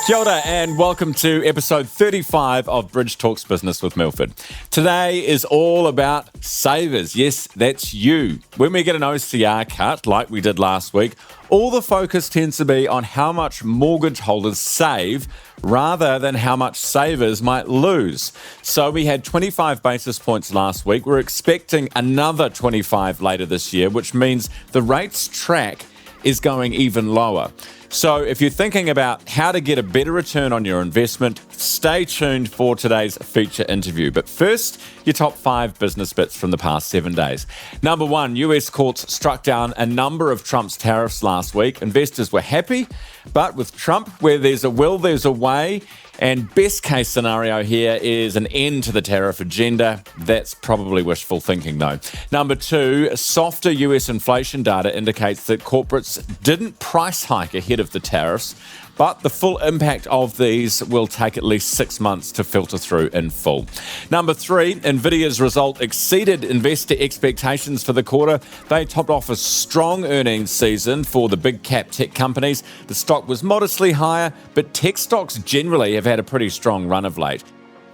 Kia ora and welcome to episode 35 of Bridge Talks Business with Milford. Today is all about savers. Yes, that's you. When we get an OCR cut, like we did last week, all the focus tends to be on how much mortgage holders save rather than how much savers might lose. So we had 25 basis points last week. We're expecting another 25 later this year, which means the rates track is going even lower. So if you're thinking about how to get a better return on your investment, stay tuned for today's feature interview. But first, your top 5 business bits from the past 7 days. Number 1, US courts struck down a number of Trump's tariffs last week. Investors were happy, but with Trump, where there's a will, there's a way. And best case scenario here is an end to the tariff agenda. That's probably wishful thinking, though. Number 2, softer US inflation data indicates that corporates didn't price hike ahead of the tariffs, but the full impact of these will take at least 6 months to filter through in full. Number 3, Nvidia's result exceeded investor expectations for the quarter. They topped off a strong earnings season for the big cap tech companies. The stock was modestly higher, but tech stocks generally have had a pretty strong run of late.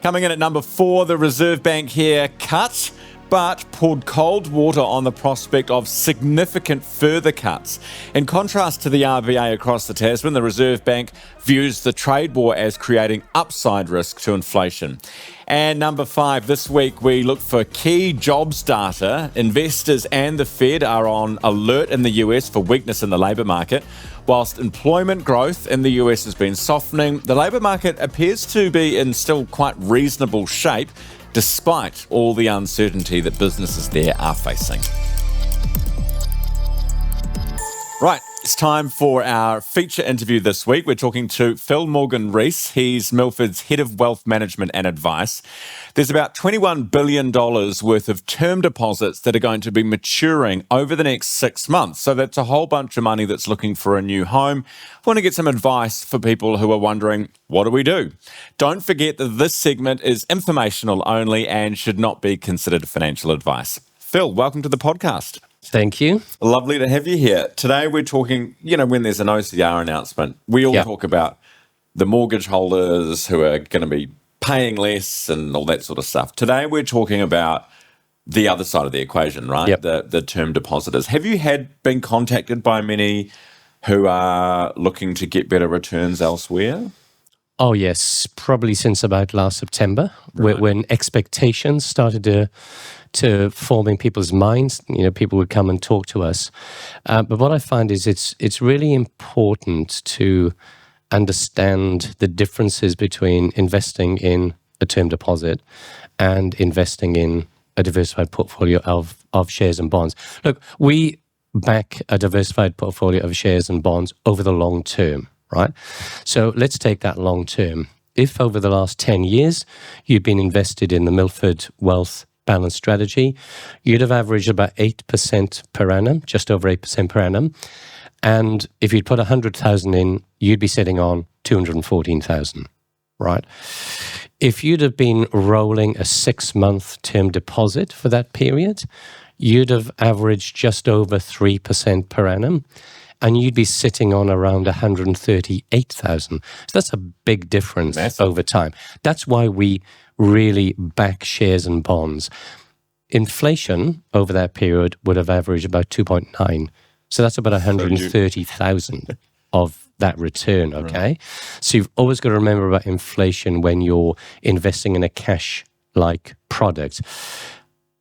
Coming in at number 4, the Reserve Bank here cut, but poured cold water on the prospect of significant further cuts. In contrast to the RBA across the Tasman, the Reserve Bank views the trade war as creating upside risk to inflation. And number 5, this week we look for key jobs data. Investors and the Fed are on alert in the US for weakness in the labour market. Whilst employment growth in the US has been softening, the labour market appears to be in still quite reasonable shape, despite all the uncertainty that businesses there are facing. Right, it's time for our feature interview this week. We're talking to Morgan Rees. He's Milford's Head of Wealth Management and Advice. There's about $21 billion worth of term deposits that are going to be maturing over the next 6 months. So that's a whole bunch of money that's looking for a new home. I want to get some advice for people who are wondering, what do we do? Don't forget that this segment is informational only and should not be considered financial advice. Phil, welcome to the podcast. Thank you. Lovely to have you here. Today we're talking, when there's an OCR announcement, we all talk about the mortgage holders who are going to be paying less and all that sort of stuff. Today we're talking about the other side of the equation, right? Yep. The term depositors. Have you been contacted by many who are looking to get better returns elsewhere? Oh, yes. Probably since about last September, Right. when expectations started to form in people's minds. People would come and talk to us. But what I find is it's really important to understand the differences between investing in a term deposit and investing in a diversified portfolio of shares and bonds. Look, we back a diversified portfolio of shares and bonds over the long term, right? So let's take that long term. If over the last 10 years you've been invested in the Milford Wealth Balance strategy, you'd have averaged about 8% per annum, just over 8% per annum. And if you'd put 100,000 in, you'd be sitting on 214,000, right? If you'd have been rolling a 6-month term deposit for that period, you'd have averaged just over 3% per annum, and you'd be sitting on around 138,000. So that's a big difference. Massive. Over time. That's why we really back shares and bonds. Inflation over that period would have averaged about 2.9. So that's about 130,000 of that return, okay? Right. So you've always got to remember about inflation when you're investing in a cash-like product.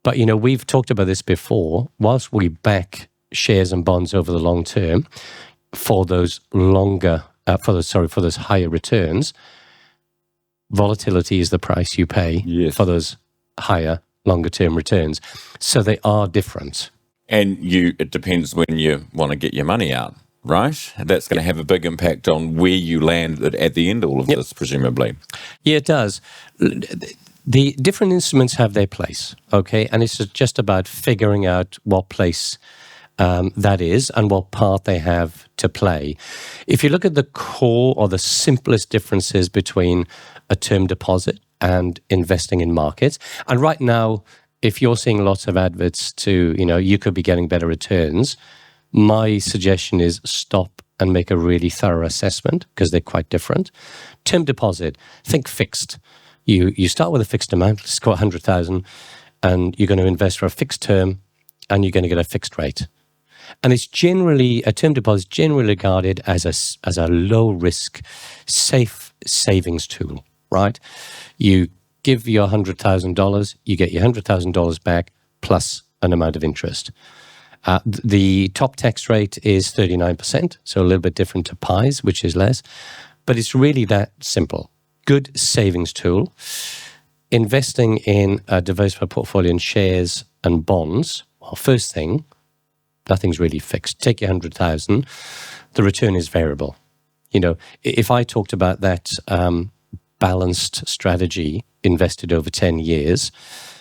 But, we've talked about this before. Whilst we back shares and bonds over the long term for those for those higher returns, volatility is the price you pay for those higher, longer-term returns. So they are different. And it depends when you want to get your money out, right? That's going to have a big impact on where you land at the end of all of this, presumably. Yeah, it does. The different instruments have their place, okay? And it's just about figuring out what place that is and what part they have to play. If you look at the core or the simplest differences between a term deposit and investing in markets, and right now, if you're seeing lots of adverts to, you could be getting better returns, my suggestion is stop and make a really thorough assessment because they're quite different. Term deposit, think fixed. You start with a fixed amount, let's go 100,000, and you're going to invest for a fixed term and you're going to get a fixed rate. And it's generally, a term deposit is generally regarded as a low risk, safe savings tool, right? You give your $100,000, you get your $100,000 back plus an amount of interest. The top tax rate is 39%, so a little bit different to pies, which is less, but it's really that simple. Good savings tool. Investing in a diversified portfolio in shares and bonds. Well, first thing, nothing's really fixed. Take your 100,000, the return is variable. If I talked about that balanced strategy invested over 10 years,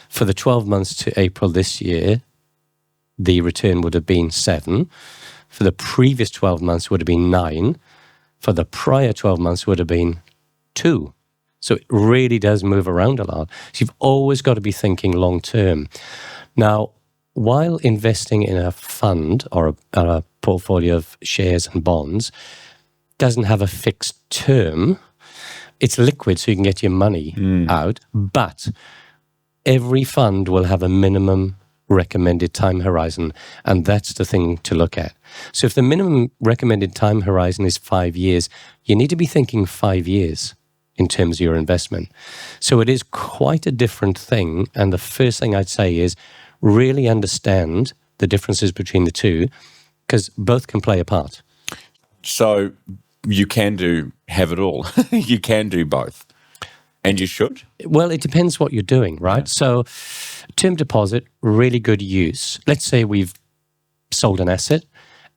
for the 12 months to April this year, the return would have been 7. For the previous 12 months would have been 9. For the prior 12 months would have been 2. So it really does move around a lot. So you've always got to be thinking long term. Now, while investing in a fund or a portfolio of shares and bonds doesn't have a fixed term, it's liquid so you can get your money out, but every fund will have a minimum recommended time horizon, and that's the thing to look at. So if the minimum recommended time horizon is 5 years, you need to be thinking 5 years in terms of your investment. So it is quite a different thing, and the first thing I'd say is really understand the differences between the two, because both can play a part. So you can have it all. You can do both. And you should? Well, it depends what you're doing, right? Yeah. So term deposit, really good use. Let's say we've sold an asset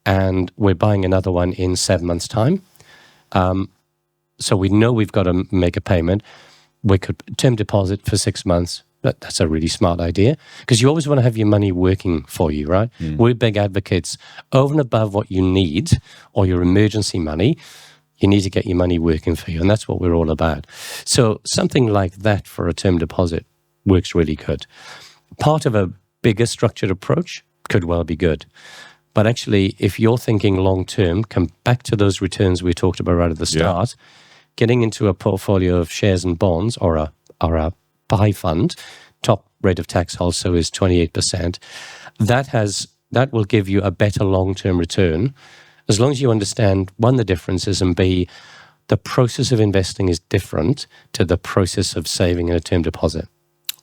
and we're buying another one in 7 months' time. So we know we've got to make a payment. We could term deposit for 6 months. That's a really smart idea because you always want to have your money working for you, right? We're big advocates. Over and above what you need or your emergency money, you need to get your money working for you, and that's what we're all about. So something like that for a term deposit works really good. Part of a bigger structured approach could well be good. But actually, if you're thinking long-term, come back to those returns we talked about right at the start, getting into a portfolio of shares and bonds or a pie fund, top rate of tax also is 28%. That will give you a better long-term return as long as you understand, one, the differences, and B, the process of investing is different to the process of saving in a term deposit.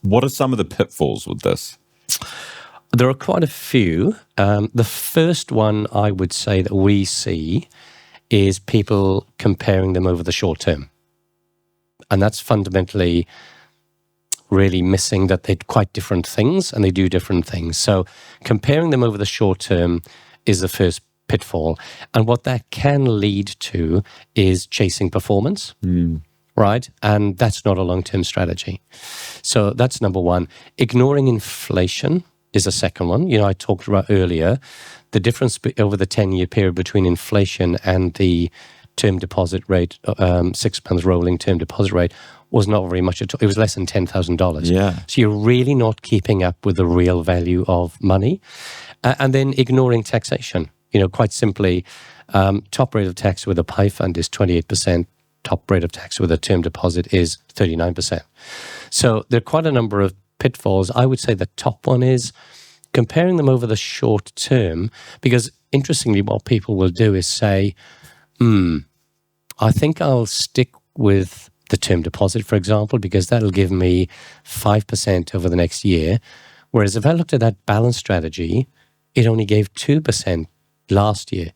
What are some of the pitfalls with this? There are quite a few. The first one I would say that we see is people comparing them over the short term. And that's fundamentally really missing that they're quite different things and they do different things. So comparing them over the short term is the first pitfall. And what that can lead to is chasing performance, right? And that's not a long-term strategy. So that's number one. Ignoring inflation is a second one. I talked about earlier, the difference over the 10-year period between inflation and the term deposit rate, 6 months rolling term deposit rate, was not very much at all. It was less than $10,000. Yeah. So you're really not keeping up with the real value of money. And then ignoring taxation. Quite simply, top rate of tax with a pie fund is 28%. Top rate of tax with a term deposit is 39%. So there are quite a number of pitfalls. I would say the top one is comparing them over the short term, because interestingly, what people will do is say, I think I'll stick with the term deposit, for example, because that'll give me 5% over the next year. Whereas if I looked at that balance strategy, it only gave 2% last year.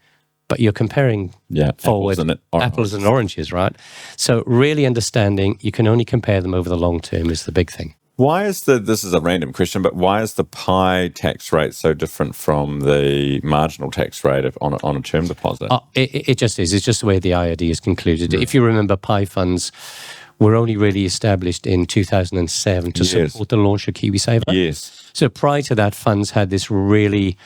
But you're comparing forward apples and oranges, right? So really understanding you can only compare them over the long term is the big thing. Why is this is a random question, but why is the pie tax rate so different from the marginal tax rate on a term deposit? It just is. It's just the way the IRD is concluded. If you remember, pie funds were only really established in 2007 to support the launch of KiwiSaver. Yes. So prior to that, funds had this really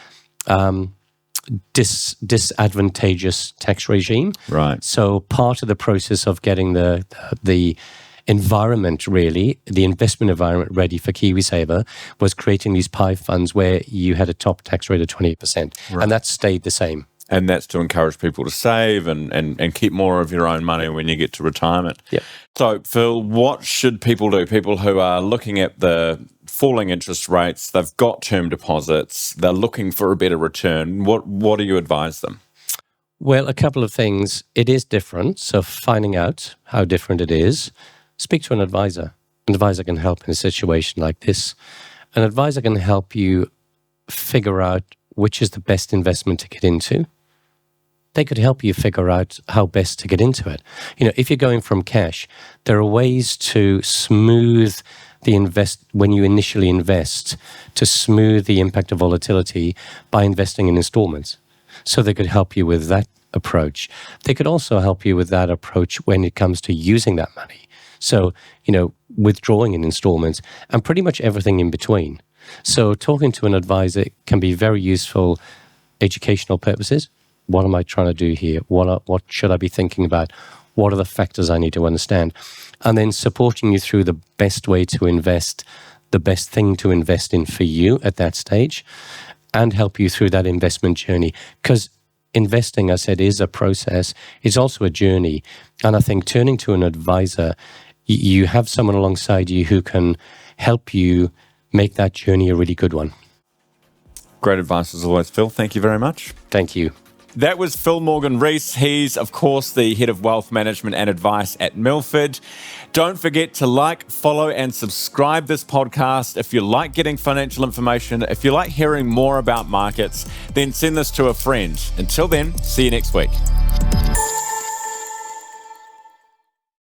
disadvantageous tax regime. Right. So part of the process of getting the environment, really, the investment environment ready for KiwiSaver was creating these pie funds where you had a top tax rate of 28%. Right. And that stayed the same. And that's to encourage people to save and keep more of your own money when you get to retirement. Yep. So, Phil, what should people do? People who are looking at the falling interest rates, they've got term deposits, they're looking for a better return. What do you advise them? Well, a couple of things. It is different. So finding out how different it is, speak to an advisor. An advisor can help in a situation like this. An advisor can help you figure out which is the best investment to get into. They could help you figure out how best to get into it. If you're going from cash, there are ways to smooth when you initially invest, to smooth the impact of volatility by investing in installments. So they could help you with that approach. They could also help you with that approach when it comes to using that money. So, withdrawing in installments and pretty much everything in between. So talking to an advisor can be very useful, educational purposes. What am I trying to do here? What should I be thinking about? What are the factors I need to understand? And then supporting you through the best way to invest, the best thing to invest in for you at that stage, and help you through that investment journey. Because investing, I said, is a process. It's also a journey. And I think turning to an advisor, you have someone alongside you who can help you make that journey a really good one. Great advice as always, Phil. Thank you very much. Thank you. That was Phil Morgan Rees. He's, of course, the head of wealth management and advice at Milford. Don't forget to like, follow, and subscribe this podcast. If you like getting financial information, if you like hearing more about markets, then send this to a friend. Until then, see you next week.